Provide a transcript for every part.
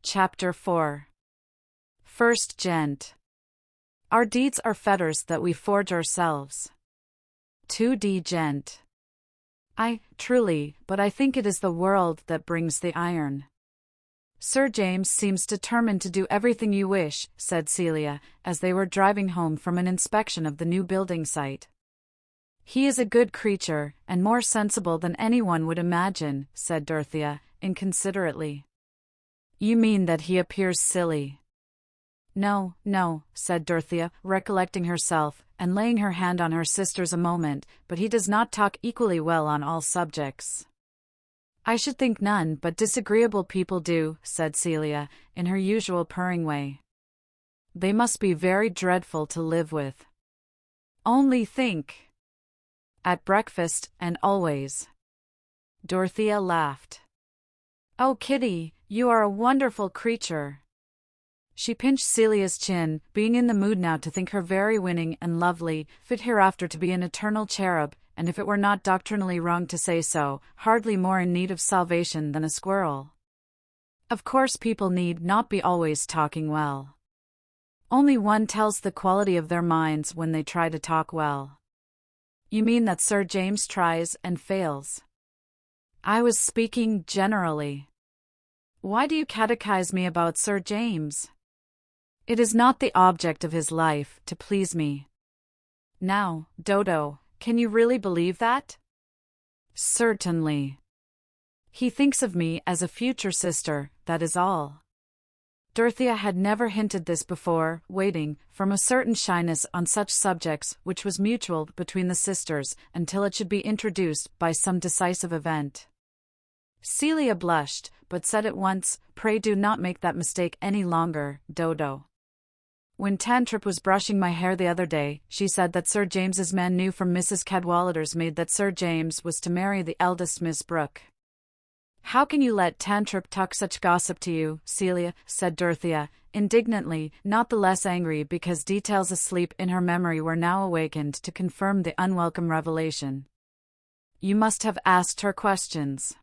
Chapter 4. First Gent. Our deeds are fetters that we forge ourselves. 2D Gent. Truly, but I think it is the world that brings the iron. Sir James seems determined to do everything you wish, said Celia, as they were driving home from an inspection of the new building site. He is a good creature, and more sensible than anyone would imagine, said Dorothea, inconsiderately. You mean that he appears silly? No, said Dorothea, recollecting herself, and laying her hand on her sister's a moment, but he does not talk equally well on all subjects. I should think none but disagreeable people do, said Celia, in her usual purring way. They must be very dreadful to live with. Only think. At breakfast, and always. Dorothea laughed. Oh, Kitty, you are a wonderful creature. She pinched Celia's chin, being in the mood now to think her very winning and lovely, fit hereafter to be an eternal cherub, and if it were not doctrinally wrong to say so, hardly more in need of salvation than a squirrel. Of course people need not be always talking well. Only one tells the quality of their minds when they try to talk well. You mean that Sir James tries and fails? I was speaking generally. Why do you catechize me about Sir James? It is not the object of his life to please me. Now, Dodo, can you really believe that? Certainly. He thinks of me as a future sister, that is all. Dorothea had never hinted this before, waiting, from a certain shyness on such subjects which was mutual between the sisters, until it should be introduced by some decisive event. Celia blushed, but said at once, Pray do not make that mistake any longer, Dodo. When Tantripp was brushing my hair the other day, she said that Sir James's man knew from Mrs. Cadwallader's maid that Sir James was to marry the eldest Miss Brooke. How can you let Tantripp talk such gossip to you, Celia, said Dorothea, indignantly, not the less angry because details asleep in her memory were now awakened to confirm the unwelcome revelation. You must have asked her questions.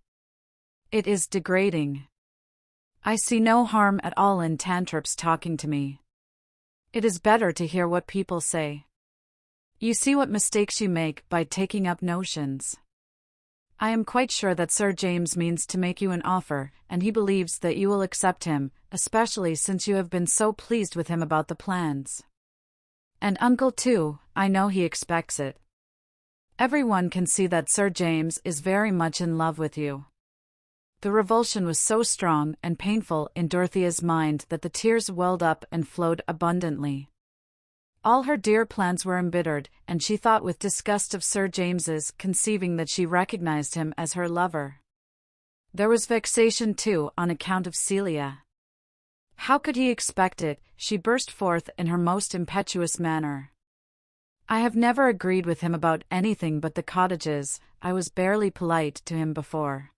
It is degrading. I see no harm at all in Tantripp's talking to me. It is better to hear what people say. You see what mistakes you make by taking up notions. I am quite sure that Sir James means to make you an offer, and he believes that you will accept him, especially since you have been so pleased with him about the plans. And Uncle too, I know he expects it. Everyone can see that Sir James is very much in love with you. The revulsion was so strong and painful in Dorothea's mind that the tears welled up and flowed abundantly. All her dear plans were embittered, and she thought with disgust of Sir James's conceiving that she recognized him as her lover. There was vexation too on account of Celia. How could he expect it? She burst forth in her most impetuous manner. I have never agreed with him about anything but the cottages. I was barely polite to him before.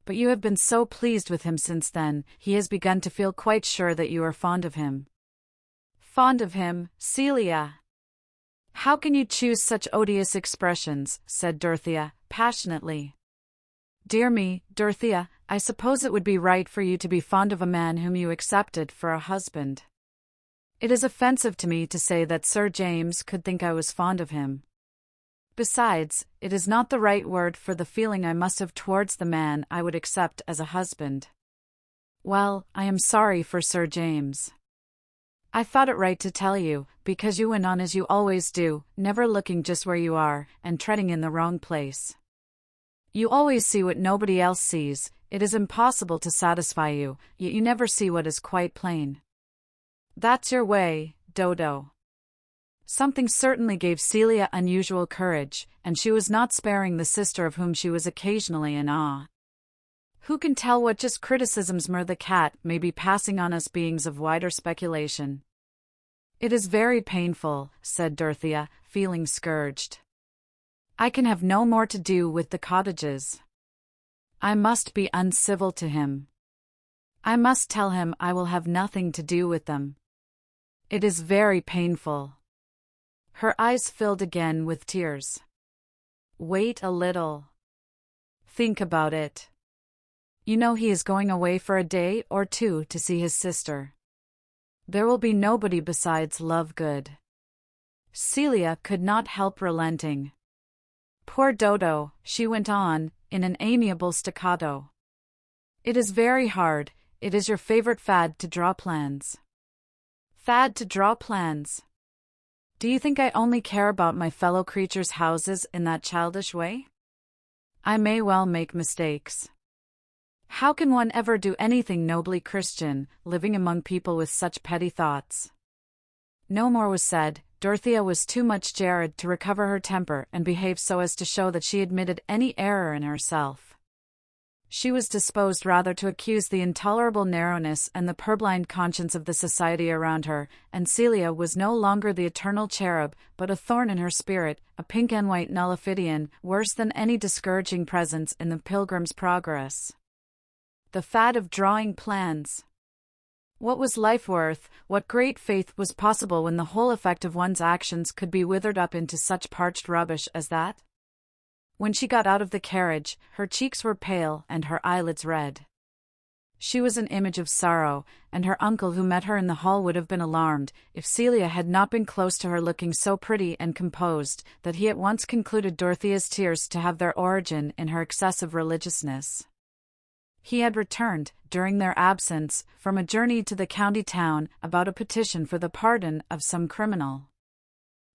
But you have been so pleased with him since then, he has begun to feel quite sure that you are fond of him. Fond of him, Celia? How can you choose such odious expressions, said Dorothea, passionately. Dear me, Dorothea, I suppose it would be right for you to be fond of a man whom you accepted for a husband. It is offensive to me to say that Sir James could think I was fond of him. Besides, it is not the right word for the feeling I must have towards the man I would accept as a husband. Well, I am sorry for Sir James. I thought it right to tell you, because you went on as you always do, never looking just where you are, and treading in the wrong place. You always see what nobody else sees. It is impossible to satisfy you, yet you never see what is quite plain. That's your way, Dodo. Something certainly gave Celia unusual courage, and she was not sparing the sister of whom she was occasionally in awe. Who can tell what just criticisms Mur the cat may be passing on us beings of wider speculation? It is very painful, said Dorothea, feeling scourged. I can have no more to do with the cottages. I must be uncivil to him. I must tell him I will have nothing to do with them. It is very painful. Her eyes filled again with tears. Wait a little. Think about it. You know he is going away for a day or two to see his sister. There will be nobody besides Lovegood." Celia could not help relenting. "Poor Dodo," she went on, in an amiable staccato. "It is very hard. It is your favorite fad to draw plans." "Fad to draw plans? Do you think I only care about my fellow creatures' houses in that childish way? I may well make mistakes. How can one ever do anything nobly Christian, living among people with such petty thoughts?" No more was said. Dorothea was too much jarred to recover her temper and behave so as to show that she admitted any error in herself. She was disposed rather to accuse the intolerable narrowness and the purblind conscience of the society around her, and Celia was no longer the eternal cherub, but a thorn in her spirit, a pink and white nullifidian, worse than any discouraging presence in the Pilgrim's Progress. The fad of drawing plans. What was life worth, what great faith was possible when the whole effect of one's actions could be withered up into such parched rubbish as that? When she got out of the carriage, her cheeks were pale and her eyelids red. She was an image of sorrow, and her uncle who met her in the hall would have been alarmed, if Celia had not been close to her looking so pretty and composed, that he at once concluded Dorothea's tears to have their origin in her excessive religiousness. He had returned, during their absence, from a journey to the county town about a petition for the pardon of some criminal.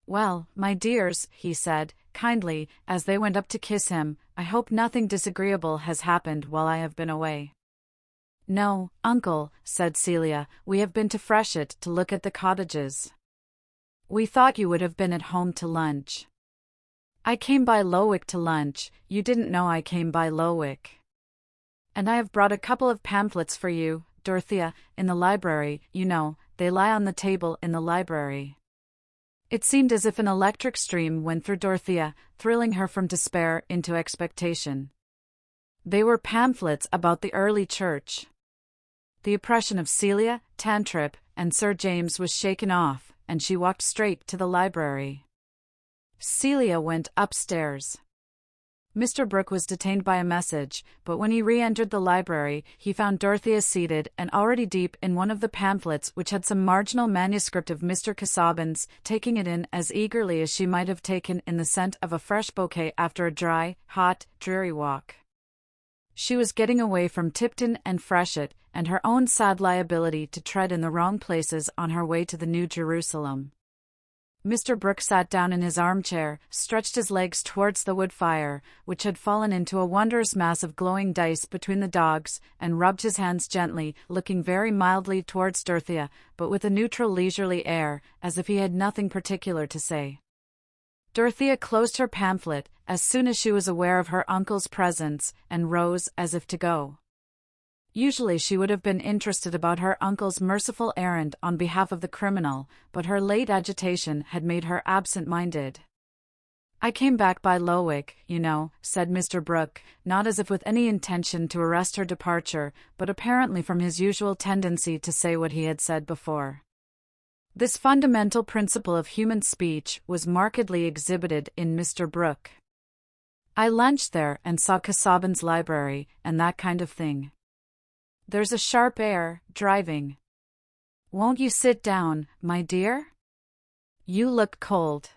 "Well, my dears," he said, kindly, as they went up to kiss him, "I hope nothing disagreeable has happened while I have been away." "No, uncle," said Celia, "we have been to Freshitt to look at the cottages. We thought you would have been at home to lunch." "I came by Lowick to lunch. You didn't know I came by Lowick. And I have brought a couple of pamphlets for you, Dorothea, in the library, you know, they lie on the table in the library." It seemed as if an electric stream went through Dorothea, thrilling her from despair into expectation. They were pamphlets about the early church. The oppression of Celia, Tantripp, and Sir James was shaken off, and she walked straight to the library. Celia went upstairs. Mr. Brooke was detained by a message, but when he re-entered the library, he found Dorothea seated and already deep in one of the pamphlets which had some marginal manuscript of Mr. Casaubon's, taking it in as eagerly as she might have taken in the scent of a fresh bouquet after a dry, hot, dreary walk. She was getting away from Tipton and Freshitt, and her own sad liability to tread in the wrong places on her way to the New Jerusalem. Mr. Brooke sat down in his armchair, stretched his legs towards the wood fire, which had fallen into a wondrous mass of glowing dice between the dogs, and rubbed his hands gently, looking very mildly towards Dorothea, but with a neutral leisurely air, as if he had nothing particular to say. Dorothea closed her pamphlet as soon as she was aware of her uncle's presence, and rose as if to go. Usually she would have been interested about her uncle's merciful errand on behalf of the criminal, but her late agitation had made her absent-minded. "I came back by Lowick, you know," said Mr. Brooke, not as if with any intention to arrest her departure, but apparently from his usual tendency to say what he had said before. This fundamental principle of human speech was markedly exhibited in Mr. Brooke. "I lunched there and saw Casaubon's library, and that kind of thing. There's a sharp air, driving. Won't you sit down, my dear? You look cold."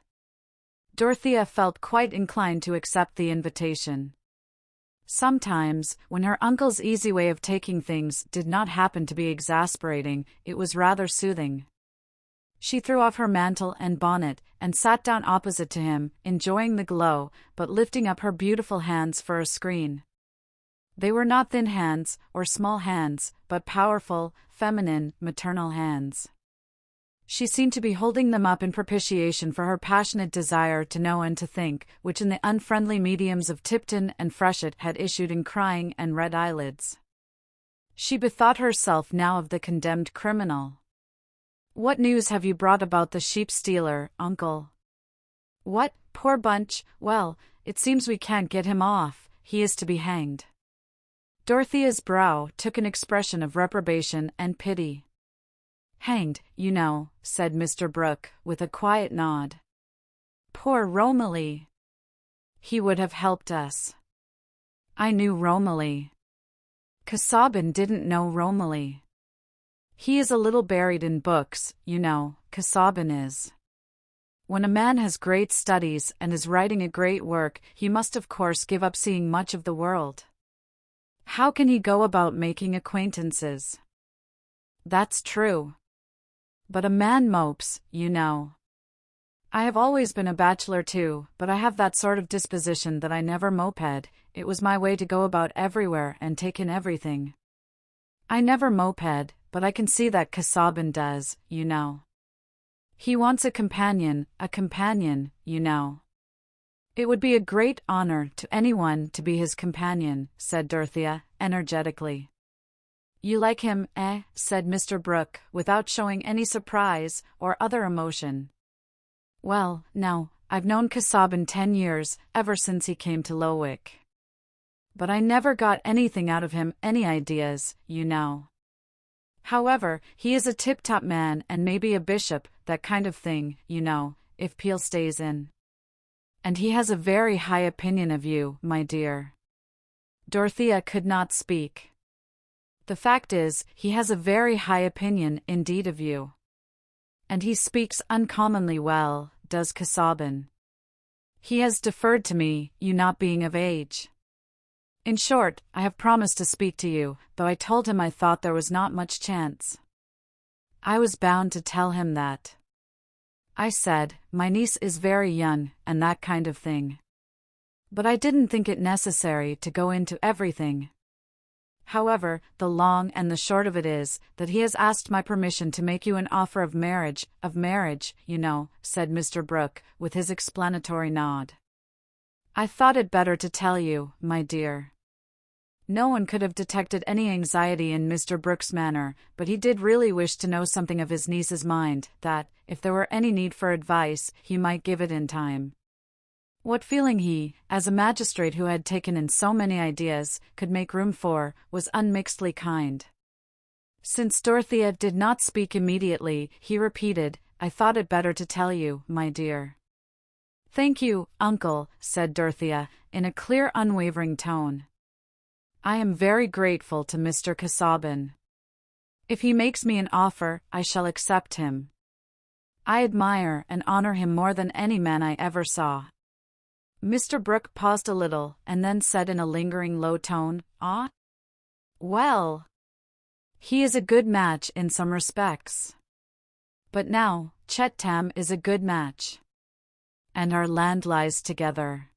Dorothea felt quite inclined to accept the invitation. Sometimes, when her uncle's easy way of taking things did not happen to be exasperating, it was rather soothing. She threw off her mantle and bonnet, and sat down opposite to him, enjoying the glow, but lifting up her beautiful hands for a screen. They were not thin hands, or small hands, but powerful, feminine, maternal hands. She seemed to be holding them up in propitiation for her passionate desire to know and to think, which in the unfriendly mediums of Tipton and Freshitt had issued in crying and red eyelids. She bethought herself now of the condemned criminal. "What news have you brought about the sheep-stealer, uncle?" "What, poor Bunch? Well, it seems we can't get him off. He is to be hanged." Dorothea's brow took an expression of reprobation and pity. "Hanged, you know," said Mr. Brooke, with a quiet nod. "Poor Romilly. He would have helped us." "I knew Romilly." Casaubon didn't know Romilly. He is a little buried in books, you know, Casaubon is. When a man has great studies and is writing a great work, he must of course give up seeing much of the world. How can he go about making acquaintances? That's true. But a man mopes, you know. I have always been a bachelor too, but I have that sort of disposition that I never moped. It was my way to go about everywhere and take in everything. I never moped, but I can see that Casaubon does, you know. He wants a companion, you know. It would be a great honor to anyone to be his companion, said Dorothea, energetically. You like him, eh? Said Mr. Brooke, without showing any surprise or other emotion. Well, now, I've known Casaubon 10 years, ever since he came to Lowick. But I never got anything out of him, any ideas, you know. However, he is a tip-top man and maybe a bishop, that kind of thing, you know, if Peel stays in. And he has a very high opinion of you, my dear. Dorothea could not speak. The fact is, he has a very high opinion indeed of you. And he speaks uncommonly well, does Casaubon. He has deferred to me, you not being of age. In short, I have promised to speak to you, though I told him I thought there was not much chance. I was bound to tell him that. I said, my niece is very young, and that kind of thing. But I didn't think it necessary to go into everything. However, the long and the short of it is, that he has asked my permission to make you an offer of marriage, you know, said Mr. Brooke, with his explanatory nod. I thought it better to tell you, my dear. No one could have detected any anxiety in Mr. Brooke's manner, but he did really wish to know something of his niece's mind, that, if there were any need for advice, he might give it in time. What feeling he, as a magistrate who had taken in so many ideas, could make room for, was unmixedly kind. Since Dorothea did not speak immediately, he repeated, I thought it better to tell you, my dear. Thank you, uncle, said Dorothea, in a clear, unwavering tone. I am very grateful to Mr. Casaubon. If he makes me an offer, I shall accept him. I admire and honor him more than any man I ever saw. Mr. Brooke paused a little, and then said in a lingering low tone, Ah? Well. He is a good match in some respects. But now, Chetam is a good match. And our land lies together.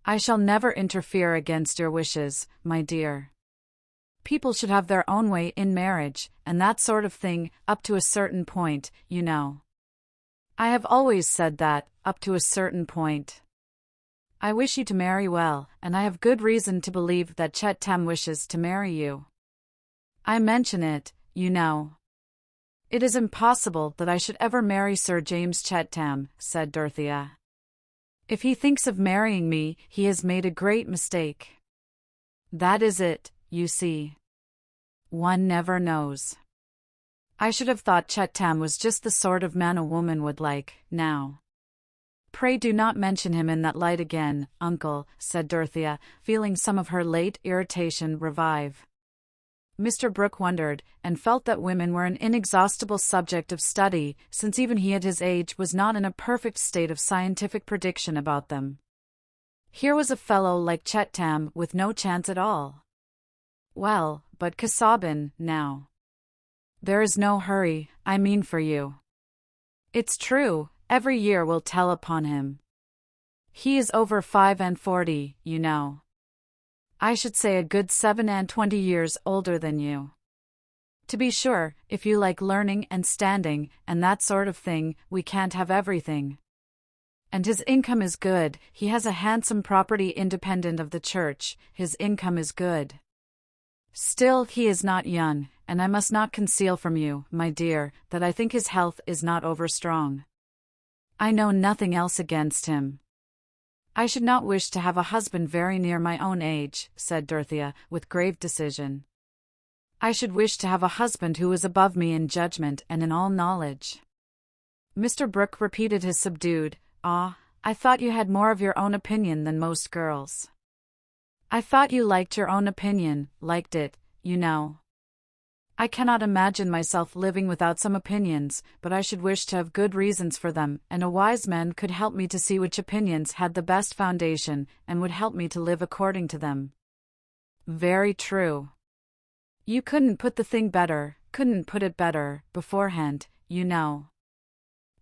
I shall never interfere against your wishes, my dear. People should have their own way in marriage, and that sort of thing, up to a certain point, you know. I have always said that, up to a certain point. I wish you to marry well, and I have good reason to believe that Chetam wishes to marry you. I mention it, you know. It is impossible that I should ever marry Sir James Chetam, said Dorothea. If he thinks of marrying me, he has made a great mistake. That is it, you see. One never knows. I should have thought Chetam was just the sort of man a woman would like, now. Pray do not mention him in that light again, uncle, said Dorothea, feeling some of her late irritation revive. Mr. Brooke wondered, and felt that women were an inexhaustible subject of study, since even he at his age was not in a perfect state of scientific prediction about them. Here was a fellow like Chetam with no chance at all. Well, but Casaubon, now. There is no hurry, I mean for you. It's true, every year will tell upon him. He is over 45, you know. I should say a good 27 years older than you. To be sure, if you like learning and standing, and that sort of thing, we can't have everything. And his income is good, he has a handsome property independent of the church, his income is good. Still, he is not young, and I must not conceal from you, my dear, that I think his health is not over-strong. I know nothing else against him. I should not wish to have a husband very near my own age, said Dorothea, with grave decision. I should wish to have a husband who was above me in judgment and in all knowledge. Mr. Brooke repeated his subdued, Ah, I thought you had more of your own opinion than most girls. I thought you liked your own opinion, liked it, you know. I cannot imagine myself living without some opinions, but I should wish to have good reasons for them, and a wise man could help me to see which opinions had the best foundation, and would help me to live according to them. Very true. You couldn't put the thing better, couldn't put it better, beforehand, you know.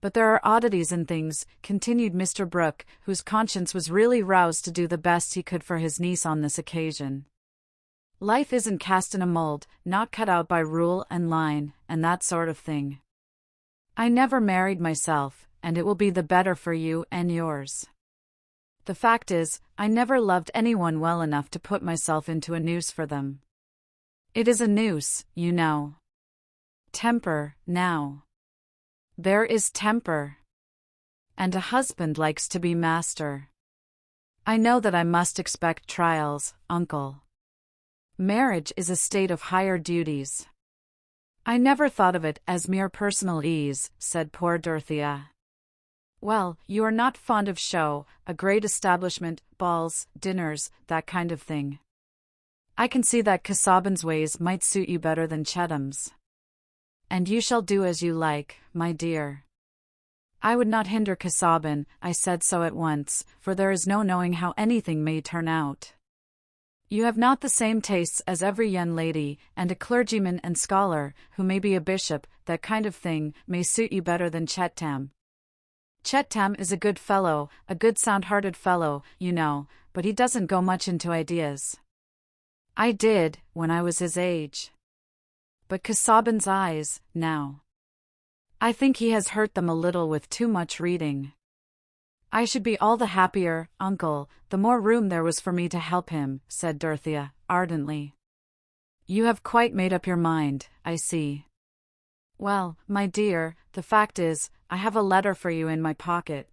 But there are oddities in things, continued Mr. Brooke, whose conscience was really roused to do the best he could for his niece on this occasion. Life isn't cast in a mold, not cut out by rule and line, and that sort of thing. I never married myself, and it will be the better for you and yours. The fact is, I never loved anyone well enough to put myself into a noose for them. It is a noose, you know. Temper, now. There is temper. And a husband likes to be master. I know that I must expect trials, uncle. Marriage is a state of higher duties. I never thought of it as mere personal ease, said poor Dorothea. Well, you are not fond of show, a great establishment, balls, dinners, that kind of thing. I can see that Casaubon's ways might suit you better than Chetham's. And you shall do as you like, my dear. I would not hinder Casaubon, I said so at once, for there is no knowing how anything may turn out. You have not the same tastes as every young lady, and a clergyman and scholar, who may be a bishop, that kind of thing, may suit you better than Chetham. Chetham is a good fellow, a good sound-hearted fellow, you know, but he doesn't go much into ideas. I did, when I was his age. But Casaubon's eyes, now. I think he has hurt them a little with too much reading. I should be all the happier, uncle, the more room there was for me to help him, said Dorothea, ardently. You have quite made up your mind, I see. Well, my dear, the fact is, I have a letter for you in my pocket.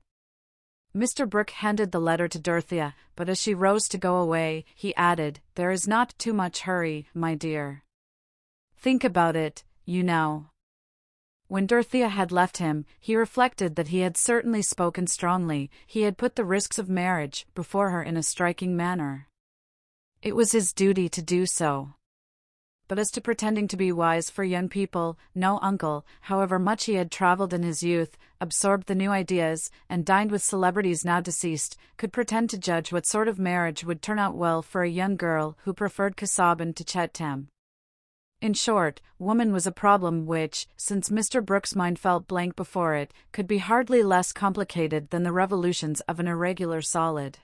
Mr. Brooke handed the letter to Dorothea, but as she rose to go away, he added, There is not too much hurry, my dear. Think about it, you know. When Dorothea had left him, he reflected that he had certainly spoken strongly, he had put the risks of marriage before her in a striking manner. It was his duty to do so. But as to pretending to be wise for young people, no uncle, however much he had travelled in his youth, absorbed the new ideas, and dined with celebrities now deceased, could pretend to judge what sort of marriage would turn out well for a young girl who preferred Casaubon to Chetham. In short, woman was a problem which, since Mr. Brooke's mind felt blank before it, could be hardly less complicated than the revolutions of an irregular solid.